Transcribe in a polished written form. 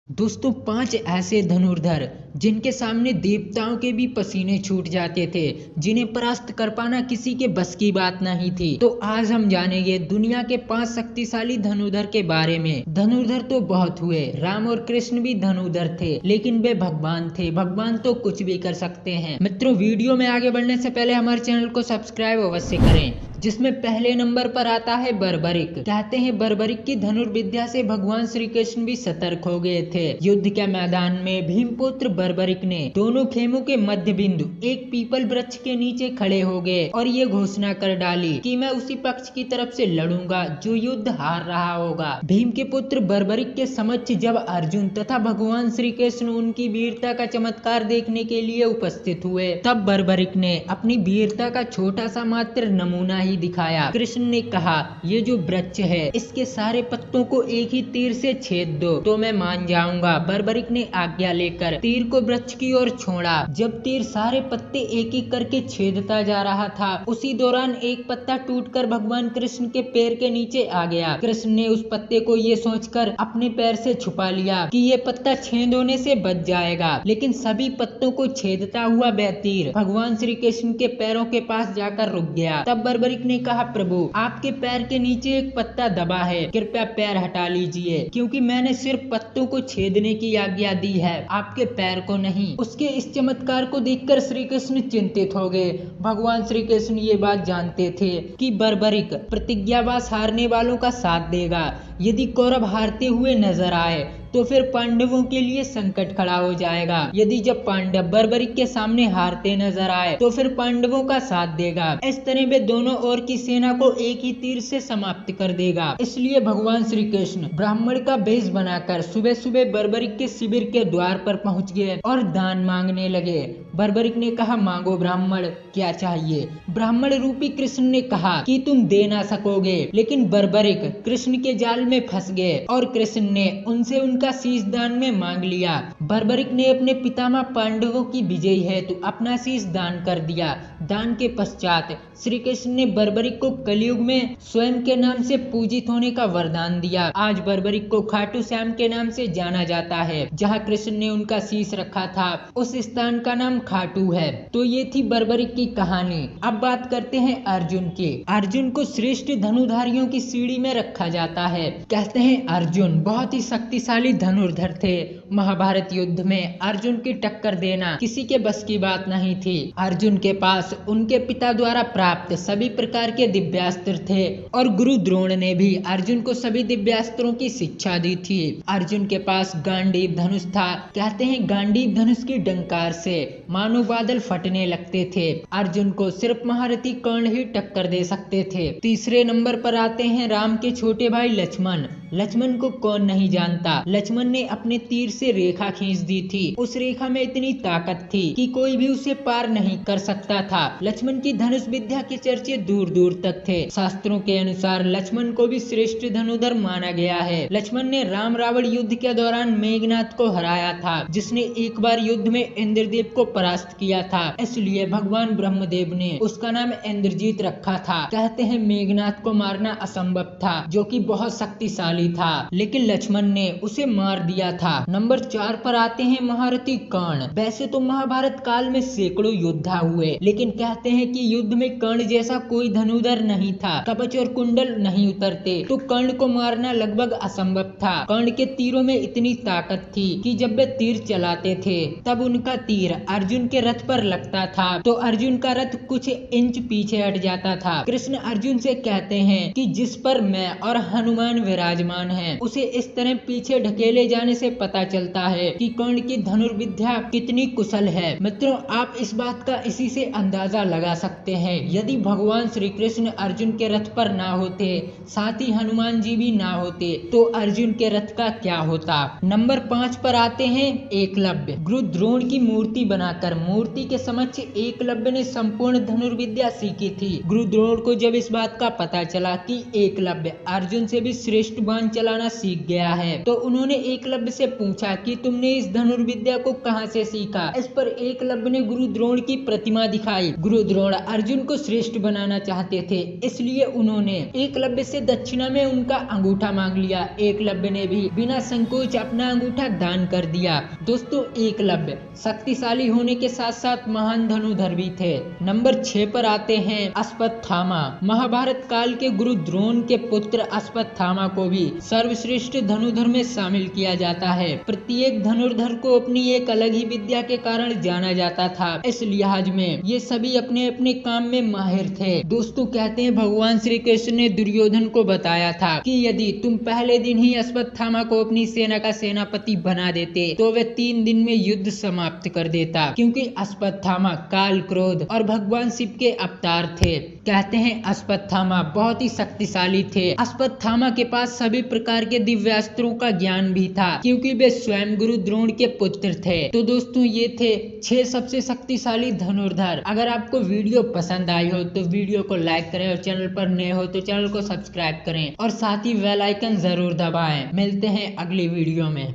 दोस्तों, 5 ऐसे धनुर्धर जिनके सामने देवताओं के भी पसीने छूट जाते थे, जिन्हें परास्त कर पाना किसी के बस की बात नहीं थी। तो आज हम जानेंगे दुनिया के 5 शक्तिशाली धनुर्धर के बारे में। धनुर्धर तो बहुत हुए, राम और कृष्ण भी धनुर्धर थे, लेकिन वे भगवान थे। भगवान तो कुछ भी कर सकते हैं। मित्रों, वीडियो में आगे बढ़ने से पहले हमारे चैनल को सब्सक्राइब अवश्य करें। जिसमें पहले नंबर पर आता है बर्बरिक। कहते हैं बर्बरिक की धनुर्विद्या से भगवान श्री कृष्ण भी सतर्क हो गए थे। युद्ध के मैदान में भीमपुत्र बर्बरिक ने दोनों खेमों के मध्य बिंदु एक पीपल वृक्ष के नीचे खड़े हो गए और ये घोषणा कर डाली कि मैं उसी पक्ष की तरफ से लड़ूंगा जो युद्ध हार रहा होगा। भीम के पुत्र बर्बरिक के समक्ष जब अर्जुन तथा भगवान श्री कृष्ण उनकी वीरता का चमत्कार देखने के लिए उपस्थित हुए, तब बर्बरिक ने अपनी वीरता का छोटा सा मात्र नमूना ही दिखाया। कृष्ण ने कहा, ये जो वृक्ष है इसके सारे पत्तों को एक ही तीर से छेद दो तो मैं मान जाऊंगा। बर्बरिक ने आज्ञा लेकर तीर को वृक्ष की ओर छोड़ा। जब तीर सारे पत्ते एक एक करके छेदता जा रहा था, उसी दौरान एक पत्ता टूटकर भगवान कृष्ण के पैर के नीचे आ गया। कृष्ण ने उस पत्ते को ये सोचकर अपने पैर से छुपा लिया कि ये पत्ता छेद होने से बच जाएगा, लेकिन सभी पत्तों को छेदता हुआ वह तीर भगवान श्री कृष्ण के पैरों के पास जाकर रुक गया। तब बर्बरिक ने कहा, प्रभु, आपके पैर के नीचे एक पत्ता दबा है, कृपया पैर हटा लीजिए, क्योंकि मैंने सिर्फ पत्तों को छेदने की आज्ञा दी है, आपके पैर को नहीं। उसके इस चमत्कार को देखकर श्री कृष्ण चिंतित हो गए। भगवान श्री कृष्ण ये बात जानते थे कि बर्बरिक प्रतिज्ञावास हारने वालों का साथ देगा। यदि कौरव हारते हुए नजर आए तो फिर पांडवों के लिए संकट खड़ा हो जाएगा। यदि जब पांडव बर्बरिक के सामने हारते नजर आए तो फिर पांडवों का साथ देगा। इस तरह वे दोनों ओर की सेना को एक ही तीर से समाप्त कर देगा। इसलिए भगवान श्री कृष्ण ब्राह्मण का वेश बनाकर सुबह सुबह बर्बरिक के शिविर के द्वार पर पहुंच गए और दान मांगने लगे। बर्बरिक ने कहा, मांगो ब्राह्मण, क्या चाहिए? ब्राह्मण रूपी कृष्ण ने कहा कि तुम दे ना सकोगे, लेकिन बर्बरिक कृष्ण के जाल में फंस गए और कृष्ण ने उनसे उनका शीश दान में मांग लिया। बर्बरिक ने अपने पितामह पांडवों की विजय हेतु अपना शीश दान कर दिया। दान के पश्चात श्री कृष्ण ने बर्बरिक को कलयुग में स्वयं के नाम से पूजित होने का वरदान दिया। आज बर्बरिक को खाटू श्याम के नाम से जाना जाता है। जहाँ कृष्ण ने उनका शीश रखा था उस स्थान का नाम खाटू है। तो ये थी बर्बरिक की कहानी। अब बात करते हैं अर्जुन की। अर्जुन को श्रेष्ठ धनुधारियों की सीढ़ी में रखा जाता है। कहते हैं अर्जुन बहुत ही शक्तिशाली धनुर्धर थे। महाभारत युद्ध में अर्जुन की टक्कर देना किसी के बस की बात नहीं थी। अर्जुन के पास उनके पिता द्वारा प्राप्त सभी प्रकार के दिव्यास्त्र थे और गुरु द्रोण ने भी अर्जुन को सभी दिव्यास्त्रों की शिक्षा दी थी। अर्जुन के पास गांडीव धनुष था। कहते हैं गांडीव धनुष की डंकार से मानो बादल फटने लगते थे। अर्जुन को सिर्फ महारथी कर्ण ही टक्कर दे सकते थे। तीसरे नंबर पर आते हैं राम के छोटे भाई लक्ष्मण। लक्ष्मण को कौन नहीं जानता। लक्ष्मण ने अपने तीर से रेखा खींच दी थी। उस रेखा में इतनी ताकत थी कि कोई भी उसे पार नहीं कर सकता था। लक्ष्मण की धनुष विद्या के चर्चे दूर दूर तक थे। शास्त्रों के अनुसार लक्ष्मण को भी श्रेष्ठ धनुधर माना गया है। लक्ष्मण ने राम रावण युद्ध के दौरान मेघनाथ को हराया था, जिसने एक बार युद्ध में इंद्रदेव को परास्त किया था। इसलिए भगवान ब्रह्मदेव ने उसका नाम इंद्रजीत रखा था। कहते हैं मेघनाथ को मारना असंभव था, जो कि बहुत शक्तिशाली था, लेकिन लक्ष्मण ने उसे मार दिया था। नंबर 4 पर आते हैं महारथी कर्ण। वैसे तो महाभारत काल में सैकड़ों योद्धा हुए, लेकिन कहते हैं कि युद्ध में कर्ण जैसा कोई धनुधर नहीं था। कवच और कुंडल नहीं उतरते, तो कर्ण को मारना लगभग असंभव था। कर्ण के तीरों में इतनी ताकत थी कि जब वे तीर चलाते थे तब उनका तीर अर्जुन के रथ पर लगता था तो अर्जुन का रथ कुछ इंच पीछे हट जाता था। कृष्ण अर्जुन से कहते हैं कि जिस पर मैं और हनुमान विराजमान है, उसे इस तरह पीछे ढकेले जाने से पता चलता है कि कर्ण की धनुर्विद्या कितनी कुशल है। मित्रों, आप इस बात का इसी से अंदाजा लगा सकते हैं। यदि भगवान श्री कृष्ण अर्जुन के रथ पर ना होते, साथ ही हनुमान जी भी ना होते, तो अर्जुन के रथ का क्या होता। नंबर 5 पर आते हैं एकलव्य। गुरु द्रोण की मूर्ति बनाकर मूर्ति के समक्ष एकलव्य ने संपूर्ण धनुर्विद्या सीखी थी। गुरु द्रोण को जब इस बात का पता चला कि एकलव्य अर्जुन से भी श्रेष्ठ बाण चलाना सीख गया है। तो उन्होंने एकलव्य से पूछा कि तुमने इस धनुर्विद्या को कहां से सीखा। इस पर एकलव्य ने गुरु द्रोण की प्रतिमा दिखाई। गुरु द्रोण अर्जुन को श्रेष्ठ बनाना चाहते थे, इसलिए उन्होंने एकलव्य से दक्षिणा में उनका अंगूठा मांग लिया। एकलव्य ने भी बिना संकोच अपना अंगूठा दान कर दिया। दोस्तों, एकलव्य शक्तिशाली होने के साथ साथ महान धनुर्धर भी थे। नंबर 6 पर आते हैं अश्वत्थामा। महाभारत काल के गुरु द्रोण के पुत्र अश्वत्थामा को भी सर्वश्रेष्ठ धनुर्धर में शामिल किया जाता है। प्रत्येक धनुर्धर को अपनी एक अलग ही विद्या के कारण जाना जाता था। इस लिहाज में ये सभी अपने अपने काम में माहिर थे। दोस्तों, कहते हैं भगवान श्री कृष्ण ने दुर्योधन को बताया था कि यदि तुम पहले दिन ही अश्वत्थामा को अपनी सेना का सेनापति बना देते तो वे 3 दिन में युद्ध समाप्त कर देता, क्योंकि अश्वत्थामा काल, क्रोध और भगवान शिव के अवतार थे। कहते हैं अश्वत्थामा बहुत ही शक्तिशाली थे। अश्वत्थामा के पास सभी प्रकार के दिव्यास्त्रों का ज्ञान भी था, क्योंकि वे स्वयं गुरु द्रोण के पुत्र थे। तो दोस्तों, ये थे 6 सबसे शक्तिशाली धनुर्धर। अगर आपको वीडियो पसंद आई हो तो वीडियो को लाइक करें और चैनल पर नए हो तो चैनल को सब्सक्राइब करें और साथ ही बेल आइकन जरूर दबाएं। मिलते हैं अगली वीडियो में।